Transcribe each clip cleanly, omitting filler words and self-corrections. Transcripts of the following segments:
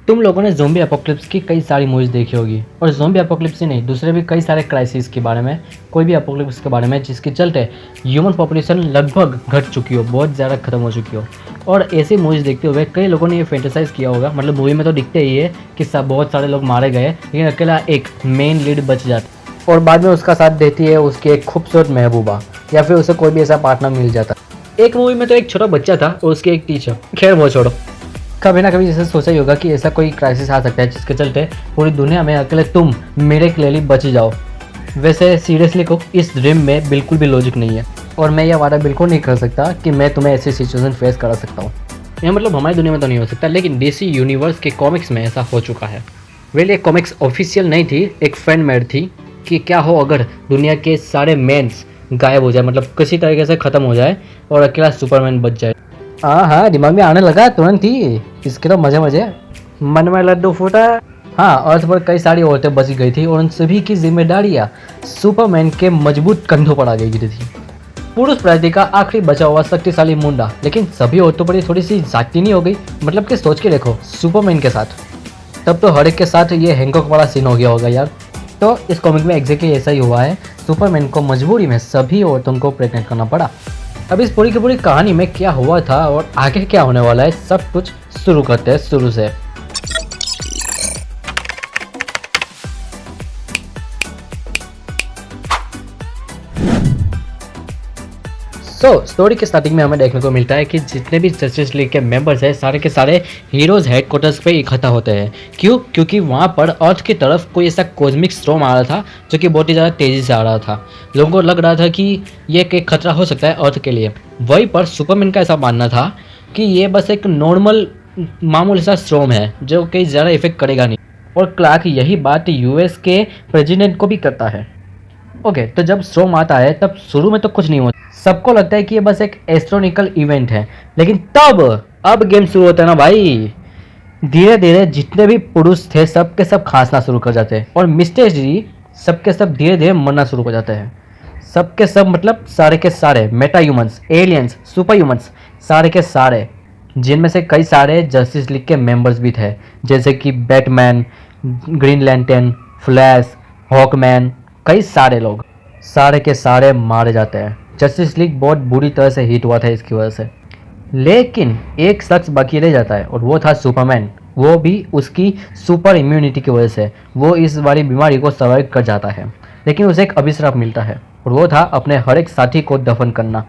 तुम लोगों ने ज़ोंबी अपोकलिप्स की कई सारी मूवीज़ देखी होगी और ज़ोंबी अपोकलिप्स ही नहीं दूसरे भी कई सारे क्राइसिस के बारे में, कोई भी अपोकलिप्स के बारे में जिसके चलते ह्यूमन पॉपुलेशन लगभग घट चुकी हो, बहुत ज़्यादा ख़त्म हो चुकी हो। और ऐसी मूवीज़ देखते हुए कई लोगों ने ये फैंटेसाइज किया होगा, मतलब मूवी में तो दिखते ही है कि सब बहुत सारे लोग मारे गए लेकिन अकेला एक मेन लीड बच जाता और बाद में उसका साथ देती है उसकी एक खूबसूरत महबूबा या फिर उसे कोई भी ऐसा पार्टनर मिल जाता। एक मूवी में तो एक छोटा बच्चा था और उसकी एक टीचर। खैर वो छोड़ो, कभी ना कभी जैसे सोचा ही होगा कि ऐसा कोई क्राइसिस आ सकता है जिसके चलते पूरी दुनिया में अकेले तुम मेरे के लिए बच जाओ। वैसे सीरियसली को इस ड्रीम में बिल्कुल भी लॉजिक नहीं है और मैं यह वादा बिल्कुल नहीं कर सकता कि मैं तुम्हें ऐसी सिचुएशन फेस करा सकता हूँ। यह मतलब हमारी दुनिया में तो नहीं हो सकता, लेकिन डीसी यूनिवर्स के कॉमिक्स में ऐसा हो चुका है। वेल ये कॉमिक्स ऑफिशियल नहीं थी, एक फैन मेड थी कि क्या हो अगर दुनिया के सारे मेन्स गायब हो जाए, मतलब किसी तरीके से ख़त्म हो जाए और अकेला सुपरमैन बच जाए। हाँ, दिमाग में आने लगा तुरंत ही, इसके तो मजे मजे। मन में लड्डू फूटा। हाँ, अर्थ पर कई सारी औरतें बच गई थी और उन सभी की जिम्मेदारियाँ सुपरमैन के मजबूत कंधों पर आ गई थी। पुरुष प्रजाति का आखिरी बचा हुआ शक्तिशाली मुंडा, लेकिन सभी औरतों पर थोड़ी सी जाती नहीं हो गई। मतलब कि सोच के देखो, सुपरमैन के साथ तब तो हर एक के साथ ये हैंकॉक वाला सीन हो गया होगा यार। तो इस कॉमिक में एग्जैक्टली ऐसा ही हुआ है, सुपरमैन को मजबूरी में सभी औरतों को प्रेग्नेंट करना पड़ा। अब इस पूरी की पूरी कहानी में क्या हुआ था और आगे क्या होने वाला है, सब कुछ शुरू करते हैं शुरू से। स्टोरी के स्टार्टिंग में हमें देखने को मिलता है कि जितने भी जस्टिस लीग के मेंबर्स हैं सारे के सारे हीरोज हेडक्वार्टर्स पे इकट्ठा होते हैं। क्यों? क्योंकि वहाँ पर अर्थ की तरफ कोई ऐसा कॉस्मिक स्टॉर्म आ रहा था जो कि बहुत ही ज़्यादा तेज़ी से आ रहा था। लोगों को लग रहा था कि ये एक खतरा हो सकता है अर्थ के लिए। वहीं पर सुपरमैन का ऐसा मानना था कि ये बस एक नॉर्मल मामूली सा स्टॉर्म है जो कहीं ज़्यादा इफेक्ट करेगा नहीं। और क्लार्क यही बात यूएस के प्रेसिडेंट को भी करता है। ओके, तो जब स्टॉर्म आता है तब शुरू में तो कुछ नहीं होता, सबको लगता है कि ये बस एक एस्ट्रोनॉमिकल इवेंट है। लेकिन तब अब गेम शुरू होता है ना भाई, धीरे धीरे जितने भी पुरुष थे सब के सब खांसना शुरू कर जाते हैं और मिस्टर जी सब के सब धीरे धीरे मरना शुरू कर जाते हैं। सब के सब मतलब सारे के सारे Meta humans, aliens, super humans, सारे के सारे, जिनमें से कई सारे जस्टिस लीग के मेंबर्स भी थे, जैसे कि बैटमैन, ग्रीन लैंटर्न, फ्लैश, हॉकमैन, कई सारे लोग, सारे के सारे मारे जाते हैं। जस्टिस लीग बहुत बुरी तरह से हिट हुआ था इसकी वजह से। लेकिन एक शख्स बाकी रह जाता है और वो था सुपरमैन। वो भी उसकी सुपर इम्यूनिटी की वजह से वो इस वाली बीमारी को सर्वाइव कर जाता है। लेकिन उसे एक अभिशाप मिलता है और वो था अपने हर एक साथी को दफन करना।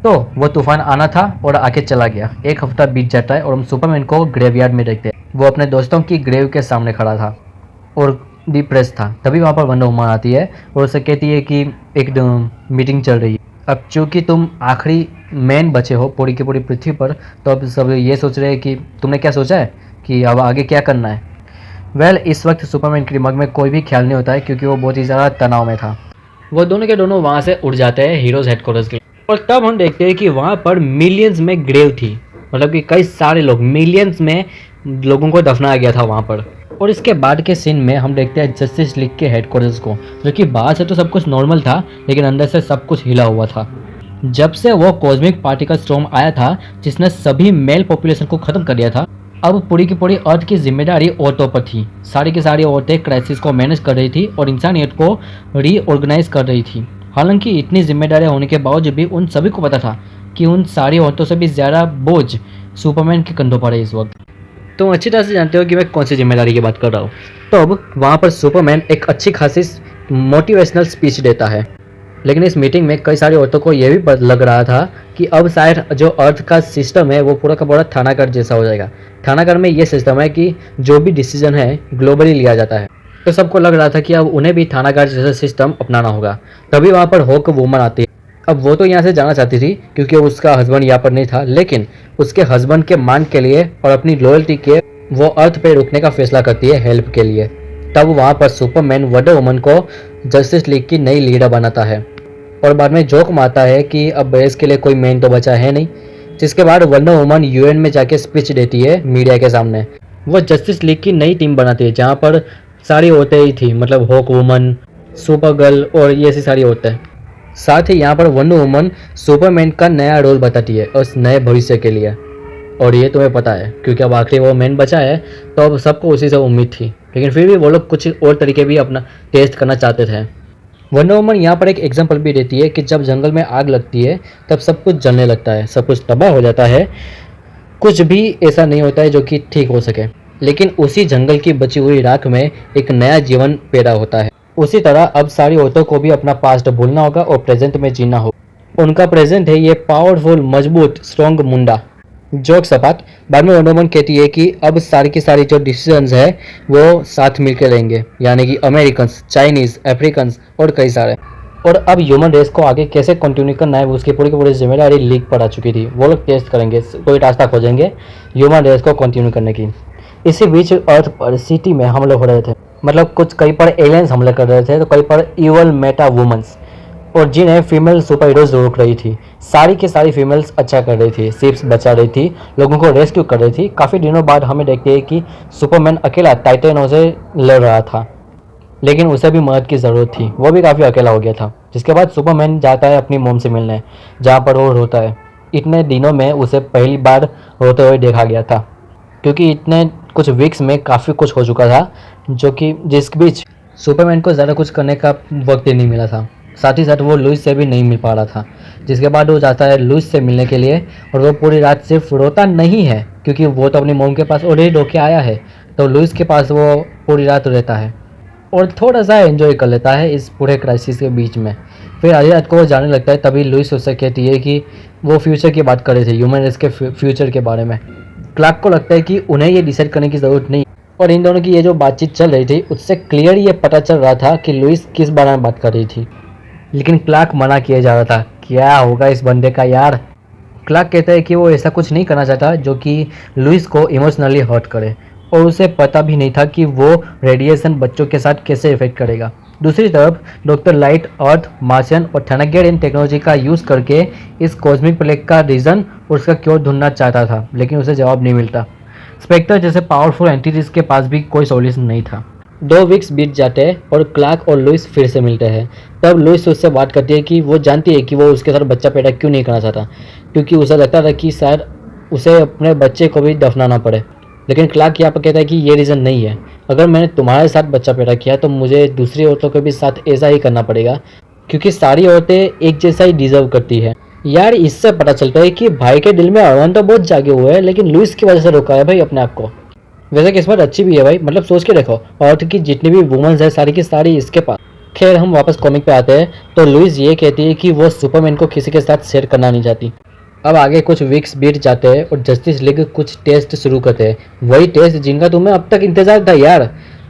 तो वो तूफान आना था और आके चला गया। एक हफ्ता बीत जाता है और हम सुपरमैन को ग्रेवयार्ड में देखते हैं। वो अपने दोस्तों की ग्रेव के सामने खड़ा था और डिप्रेस था। तभी वहाँ पर वंडर वुमन आती है और उसे कहती है कि एक मीटिंग चल रही है। अब चूँकि तुम आखिरी मैन बचे हो पूरी की पूरी पृथ्वी पर, तो अब सब ये सोच रहे हैं कि तुमने क्या सोचा है कि अब आगे क्या करना है। वेल इस वक्त सुपरमैन के दिमाग में कोई भी ख्याल नहीं होता है क्योंकि वो बहुत ही ज़्यादा तनाव में था। वो दोनों के दोनों वहाँ से उड़ जाते हैं हीरोज़ हेडक्वार्टर्स के। और तब हम देखते हैं कि वहाँ पर मिलियंस में ग्रेव थी, मतलब कि कई सारे लोग, मिलियंस में लोगों को दफनाया गया था वहाँ पर। और इसके बाद के सीन में हम देखते हैं जस्टिस लीग के हेडक्वार्टर्स को, जो कि बाहर से तो सब कुछ नॉर्मल था लेकिन अंदर से सब कुछ हिला हुआ था। जब से वो कॉस्मिक पार्टिकल स्टॉर्म आया था जिसने सभी मेल पॉपुलेशन को ख़त्म कर दिया था, अब पूरी की पूरी अर्थ की जिम्मेदारी औरतों पर थी। सारी की सारी औरतें क्राइसिस को मैनेज कर रही थी और इंसानियत को रीऑर्गेनाइज कर रही थी। हालांकि इतनी जिम्मेदारियां होने के बावजूद भी उन सभी को पता था कि उन सारी औरतों से भी ज़्यादा बोझ सुपरमैन के कंधों पर है इस वक्त। तुम अच्छी तरह से जानते हो कि मैं कौन सी जिम्मेदारी की बात कर रहा हूँ। तो अब वहाँ पर सुपरमैन एक अच्छी खासी मोटिवेशनल स्पीच देता है। लेकिन इस मीटिंग में कई सारी औरतों को यह भी लग रहा था कि अब शायद जो अर्थ का सिस्टम है वो पूरा का पूरा थानागढ़ जैसा हो जाएगा। थानागढ़ में ये सिस्टम है कि जो भी डिसीजन है ग्लोबली लिया जाता है। तो सबको लग रहा था कि अब उन्हें भी थानागढ़ जैसा सिस्टम अपनाना होगा। तभी वहाँ पर हॉक वुमन आती है। अब वो तो यहाँ से जाना चाहती थी क्योंकि उसका हस्बैंड यहाँ पर नहीं था, लेकिन उसके हस्बैंड के मान के लिए और अपनी लॉयल्टी के वो अर्थ पे रुकने का फैसला करती है हेल्प के लिए। तब वहाँ पर सुपरमैन वंडर वुमन को जस्टिस लीग की नई लीडर बनाता है और बाद में जोक मारता है कि अब बहस के लिए कोई मैन तो बचा है नहीं। जिसके बाद वंडर वुमन यूएन में जाके स्पीच देती है मीडिया के सामने। वो जस्टिस लीग की नई टीम बनाती है जहाँ पर सारी औरतें ही थी, मतलब हॉक वुमन, सुपर गर्ल और ये ऐसी सारी औरतें। साथ ही यहाँ पर वंडर वुमन सुपरमैन का नया रोल बताती है उस नए भविष्य के लिए। और ये तुम्हें पता है क्योंकि अब आखिरी वो मैन बचा है, तो अब सबको उसी से उम्मीद थी, लेकिन फिर भी वो लोग कुछ और तरीके भी अपना टेस्ट करना चाहते थे। वंडर वुमन यहाँ पर एक एग्जांपल भी देती है कि जब जंगल में आग लगती है तब सब कुछ जलने लगता है, सब कुछ तबाह हो जाता है, कुछ भी ऐसा नहीं होता है जो कि ठीक हो सके, लेकिन उसी जंगल की बची हुई राख में एक नया जीवन पैदा होता है। उसी तरह अब सारी औरतों को भी अपना पास्ट भूलना होगा और प्रेजेंट में जीना होगा। उनका प्रेजेंट है ये पावरफुल, मजबूत, स्ट्रॉन्ग मुंडा। जोक सपाट। बाद में वंडर वुमन कहती है कि अब सारी की सारी जो डिसीजंस है वो साथ मिलकर लेंगे, यानी कि अमेरिकन्स, चाइनीज, अफ्रीकन्स और कई सारे। और अब ह्यूमन रेस को आगे कैसे कंटिन्यू करना है उसकी पूरी की पूरी जिम्मेदारी लीग पर आ चुकी थी। वो लोग टेस्ट करेंगे, कोई रास्ता खोजेंगे ह्यूमन रेस को कंटिन्यू करने की। इसी बीच अर्थ पर सिटी में हमले हो रहे थे, मतलब कुछ कहीं पर एलियंस हमले कर रहे थे तो कहीं पर इवल मेटा वुमेन्स, और जिन्हें फीमेल सुपर हीरोज रोक रही थी। सारी की सारी फीमेल्स अच्छा कर रही थी, शिप्स बचा रही थी, लोगों को रेस्क्यू कर रही थी। काफ़ी दिनों बाद हमें देखते हैं कि सुपरमैन अकेला टाइटनों से लड़ रहा था, लेकिन उसे भी मदद की ज़रूरत थी, वो भी काफ़ी अकेला हो गया था। जिसके बाद सुपरमैन जाता है अपनी मोम से मिलने, जहाँ पर वो रोता है। इतने दिनों में उसे पहली बार रोते हुए देखा गया था, क्योंकि इतने कुछ वीक्स में काफ़ी कुछ हो चुका था, जो कि जिसके बीच सुपरमैन को ज़्यादा कुछ करने का वक्त ही नहीं मिला था। साथ ही साथ वो लुइस से भी नहीं मिल पा रहा था। जिसके बाद वो जाता है लुइस से मिलने के लिए, और वो पूरी रात सिर्फ रोता नहीं है, क्योंकि वो तो अपनी मोम के पास ऑलरेडी रो के आया है, तो लुइस के पास वो पूरी रात रहता है और थोड़ा सा एंजॉय कर लेता है इस पूरे क्राइसिस के बीच में। फिर आधी रात को वो जाने लगता है, तभी लुइस उससे कहती है कि वो फ्यूचर की बात कर रहे थे, ह्यूमन रेस के फ्यूचर के बारे में। क्लार्क को लगता है कि उन्हें ये डिसाइड करने की ज़रूरत नहीं, और इन दोनों की ये जो बातचीत चल रही थी उससे क्लियर ये पता चल रहा था कि लुइस किस बारे में बात कर रही थी, लेकिन क्लार्क मना किया जा रहा था। क्या होगा इस बंदे का यार। क्लार्क कहता है कि वो ऐसा कुछ नहीं करना चाहता जो कि लुइस को इमोशनली हर्ट करे, और उसे पता भी नहीं था कि वो रेडिएशन बच्चों के साथ कैसे इफेक्ट करेगा। दूसरी तरफ डॉक्टर लाइट अर्थ, मार्शियन और थैनागेरियन टेक्नोलॉजी का यूज़ करके इस कॉस्मिक प्लेग का रीज़न और उसका क्योर ढूंढना चाहता था, लेकिन उसे जवाब नहीं मिलता। स्पेक्टर जैसे पावरफुल एंटिटीज के पास भी कोई सॉल्यूशन नहीं था। 2 वीक्स बीत जाते हैं और क्लार्क और लुइस फिर से मिलते हैं। तब लुइस उससे बात करती है कि वो जानती है कि वो उसके साथ बच्चा पैदा क्यों नहीं करना चाहता, क्योंकि उसे लगता था कि शायद उसे अपने बच्चे को भी दफनाना पड़े। लेकिन क्लार्क यहाँ पर कहता है कि ये रीज़न नहीं है, अगर मैंने तुम्हारे साथ बच्चा पैदा किया तो मुझे दूसरी औरतों के भी साथ ऐसा ही करना पड़ेगा, क्योंकि सारी औरतें एक जैसा ही डिजर्व करती है। यार इससे पता चलता है कि भाई के दिल में अरमान तो बहुत जागे हुए हैं, लेकिन लुइस की वजह से रोका है भाई अपने आप को। वैसे किस्मत अच्छी भी है भाई, मतलब सोच के देखो, अर्थ की जितनी भी वुमेन्स है सारी की सारी इसके पास। खैर हम वापस कॉमिक पे आते हैं, तो लुइस ये कहती है कि वो सुपरमैन को किसी के साथ शेयर करना नहीं चाहती। अब आगे कुछ वीक्स बीत जाते हैं और जस्टिस लीग कुछ टेस्ट शुरू करते हैं, वही टेस्ट जिनका तुम्हें अब तक इंतजार था यार।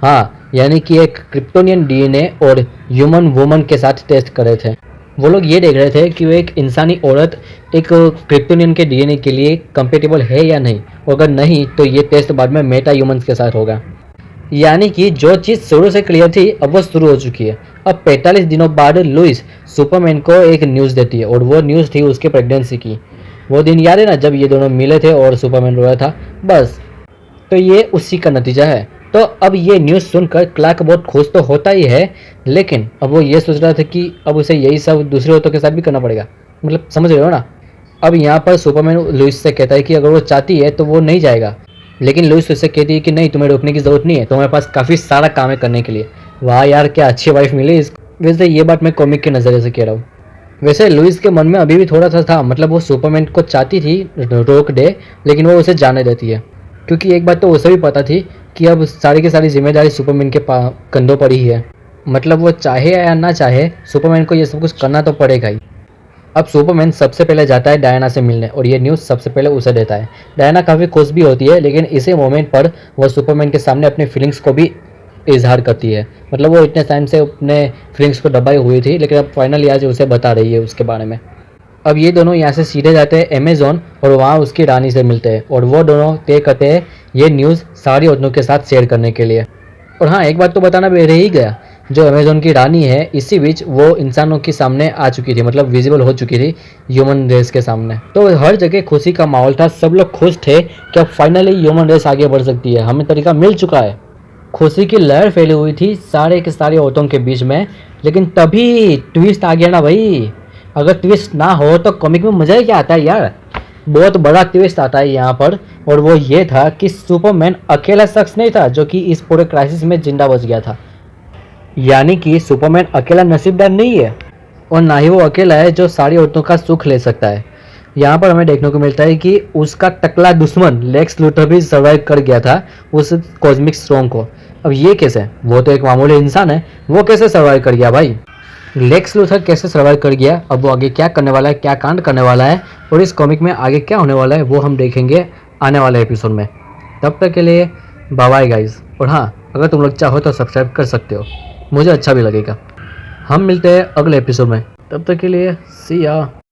हाँ, यानी कि एक क्रिप्टोनियन डीएनए और ह्यूमन वुमन के साथ टेस्ट कर रहे थे। वो लोग ये देख रहे थे कि वो एक इंसानी औरत एक क्रिप्टोनियन के डीएनए के लिए कंपेटेबल है या नहीं, और अगर नहीं तो ये टेस्ट बाद में मेटा ह्यूमंस के साथ होगा। यानी कि जो चीज़ शुरू से क्लियर थी अब वो शुरू हो चुकी है। अब 45 दिनों बाद लुइस सुपरमैन को एक न्यूज़ देती है, और वो न्यूज़ थी उसके प्रेगनेंसी की। वो दिन याद है ना जब ये दोनों मिले थे और सुपरमैन रोया था, बस तो ये उसी का नतीजा है। तो अब ये न्यूज़ सुनकर क्लार्क बहुत खुश तो होता ही है, लेकिन अब वो ये सोच रहा था कि अब उसे यही सब दूसरे औरतों के साथ भी करना पड़ेगा, मतलब समझ रहे हो ना। अब यहाँ पर सुपरमैन लुइस से कहता है कि अगर वो चाहती है तो वो नहीं जाएगा, लेकिन लुइस उससे कहती है कि नहीं, तुम्हें रोकने की ज़रूरत नहीं है, तुम्हारे पास काफ़ी सारा काम है करने के लिए। वाह यार क्या अच्छी वाइफ मिली इसको। वैसे ये बात मैं कॉमिक के नज़रिए से कह रहा हूँ। वैसे लुइस के मन में अभी भी थोड़ा सा था, मतलब वो सुपरमैन को चाहती थी रोक दे, लेकिन वो उसे जाने देती है, क्योंकि एक बात तो उसे भी पता थी कि अब सारी की सारी जिम्मेदारी सुपरमैन के कंधों पर ही है। मतलब वो चाहे या ना चाहे सुपरमैन को ये सब कुछ करना तो पड़ेगा ही। अब सुपरमैन सबसे पहले जाता है डायना से मिलने, और ये न्यूज़ सबसे पहले उसे देता है। डायना काफ़ी खुश भी होती है, लेकिन इसी मोमेंट पर वो सुपरमैन के सामने अपनी फीलिंग्स को भी इजहार करती है। मतलब वो इतने टाइम से अपने फीलिंग्स को दबाई हुई थी, लेकिन अब फाइनली आज उसे बता रही है उसके बारे में। अब ये दोनों यहाँ से सीधे जाते हैं अमेज़न, और वहाँ उसकी रानी से मिलते हैं, और वो दोनों तय करते हैं ये न्यूज़ सारी औरतों के साथ शेयर करने के लिए। और हाँ, एक बात तो बताना भी रह ही गया, जो अमेज़न की रानी है इसी बीच वो इंसानों के सामने आ चुकी थी, मतलब विजिबल हो चुकी थी ह्यूमन रेस के सामने। तो हर जगह खुशी का माहौल था, सब लोग खुश थे कि अब फाइनली ह्यूमन रेस आगे बढ़ सकती है, हमें तरीका मिल चुका है। खुशी की लहर फैली हुई थी सारे के सारे औरतों के बीच में, लेकिन तभी ट्विस्ट आ गया ना भाई। अगर ट्विस्ट ना हो तो कॉमिक में मज़ा ही क्या आता है यार। बहुत बड़ा ट्विस्ट आता है यहाँ पर, और वो ये था कि सुपरमैन अकेला शख्स नहीं था जो कि इस पूरे क्राइसिस में जिंदा बच गया था। यानी कि सुपरमैन अकेला नसीबदार नहीं है, और ना ही वो अकेला है जो सारी औरतों का सुख ले सकता है। यहाँ पर हमें देखने को मिलता है कि उसका टकला दुश्मन लेक्स लूथर भी सर्वाइव कर गया था उस कॉस्मिक स्ट्रॉम को। अब ये कैसे? वो तो एक मामूली इंसान है, वो कैसे सर्वाइव कर गया भाई? लेक्स लूथर कैसे सर्वाइव कर गया, अब वो आगे क्या करने वाला है, क्या कांड करने वाला है, और इस कॉमिक में आगे क्या होने वाला है, वो हम देखेंगे आने वाले एपिसोड में। तब तक के लिए बाय बाय गाइस। और हाँ, अगर तुम लोग चाहो तो सब्सक्राइब कर सकते हो, मुझे अच्छा भी लगेगा। हम मिलते हैं अगले एपिसोड में, तब तक के लिए सी या।